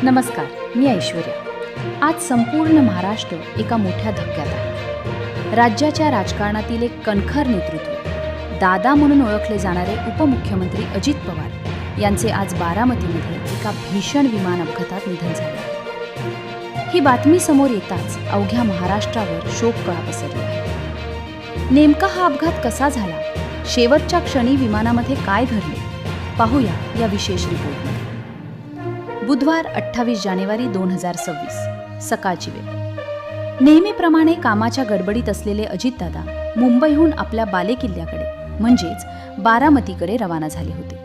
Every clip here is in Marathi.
नमस्कार, मी ऐश्वर्या. आज संपूर्ण महाराष्ट्र एका मोठ्या धक्क्यात आहे. राज्याच्या राजकारणातील एक कणखर नेतृत्व, दादा म्हणून ओळखले जाणारे उपमुख्यमंत्री अजित पवार यांचे आज बारामतीमध्ये एका भीषण विमान अपघातात निधन झाले आहे. ही बातमी समोर येताच अवघ्या महाराष्ट्रावर शोककळा पसरली आहे. नेमका हा अपघात कसा झाला, शेवटच्या क्षणी विमानामध्ये काय घडले, पाहूया या विशेष रिपोर्टमध्ये. बुधवार 28 जानेवारी 2026 सकाळची वेळ. नेहमीप्रमाणे कामाच्या गडबडीत असलेले अजितदादा मुंबईहून आपल्या बालेकिल्ल्याकडे म्हणजेच बारामतीकडे रवाना झाले होते.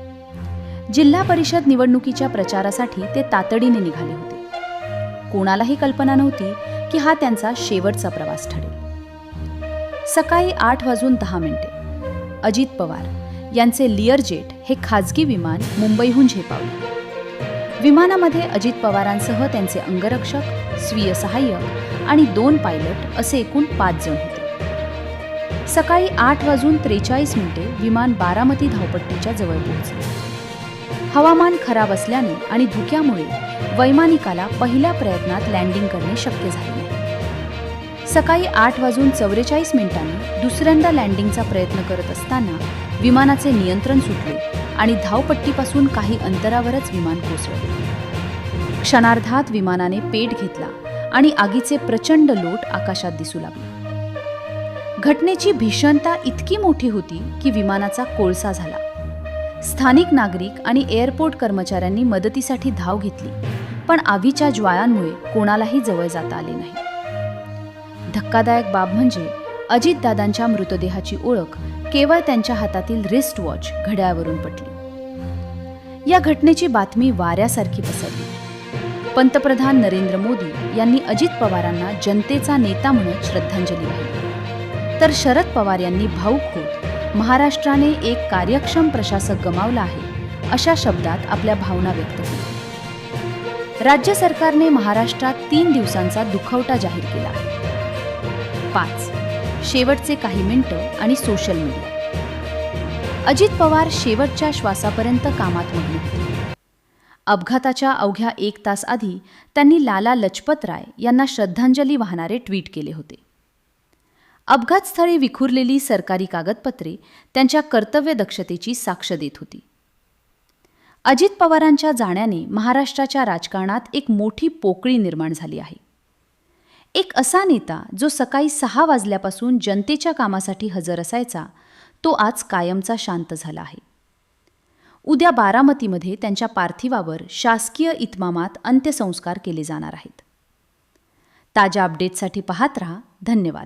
जिल्हा परिषद निवडणुकीच्या प्रचारासाठी ते तातडीने निघाले होते. कोणालाही कल्पना नव्हती की हा त्यांचा शेवटचा प्रवास ठरेल. सकाळी 8:10 अजित पवार यांचे लिअरजेट हे खाजगी विमान मुंबईहून झेपावले. विमानामध्ये अजित पवारांसह त्यांचे अंगरक्षक, स्वीय सहाय्यक आणि 2 पायलट असे एकूण 5 जण होते. सकाळी 8:43 विमान बारामती धावपट्टीच्या जवळ पोहोचले. हवामान खराब असल्याने आणि धुक्यामुळे वैमानिकाला पहिल्या प्रयत्नात लँडिंग करणे शक्य झाले नाही. सकाळी 8:44 दुसऱ्यांदा लँडिंगचा प्रयत्न करत असताना विमानाचे नियंत्रण सुटले आणि धावपट्टीपासून काही अंतरावरच विमान कोसळले. क्षणार्धात विमानाने पेट घेतला आणि आगीचे प्रचंड लोट आकाशात दिसू लागले. घटनेची भीषणता इतकी मोठी होती की विमानाचा कोळसा झाला. स्थानिक नागरिक आणि एअरपोर्ट कर्मचाऱ्यांनी मदतीसाठी धाव घेतली, पण आगीच्या ज्वाळांमुळे कोणालाही जवळ जाता आले नाही. धक्कादायक बाब म्हणजे अजितदादांच्या मृतदेहाची ओळख केवळ त्यांच्या हातातील रिस्ट वॉच घड्याळावरून पटली. या घटनेची बातमी वाऱ्यासारखी पसरली. पंतप्रधान नरेंद्र मोदी यांनी अजित पवारांना जनतेचा नेता म्हणत श्रद्धांजली वाहिली, तर शरद पवार यांनी भावूक होत महाराष्ट्राने एक कार्यक्षम प्रशासक गमावला आहे अशा शब्दात आपल्या भावना व्यक्त केल्या. राज्य सरकारने महाराष्ट्रात 3 दिवसांचा दुखवटा जाहीर केला आहे. 5. शेवटचे काही मिनिटं आणि सोशल मीडिया. अजित पवार शेवटच्या श्वासापर्यंत कामात मग्न होते. अपघाताच्या अवघ्या 1 तास आधी त्यांनी लाला लजपत राय यांना श्रद्धांजली वाहणारे ट्विट केले होते. अपघातस्थळी विखुरलेली सरकारी कागदपत्रे त्यांच्या कर्तव्यदक्षतेची साक्ष देत होती. अजित पवारांच्या जाण्याने महाराष्ट्राच्या राजकारणात एक मोठी पोकळी निर्माण झाली आहे. एक असा नेता जो सकाळी 6 वाजल्यापासून जनतेच्या कामासाठी हजर असायचा, तो आज कायमचा शांत झाला आहे. उद्या बारामतीमध्ये त्यांच्या पार्थिवावर शासकीय इतमामात अंत्यसंस्कार केले जाणार आहेत. ताज्या अपडेट्ससाठी पाहत रहा. धन्यवाद.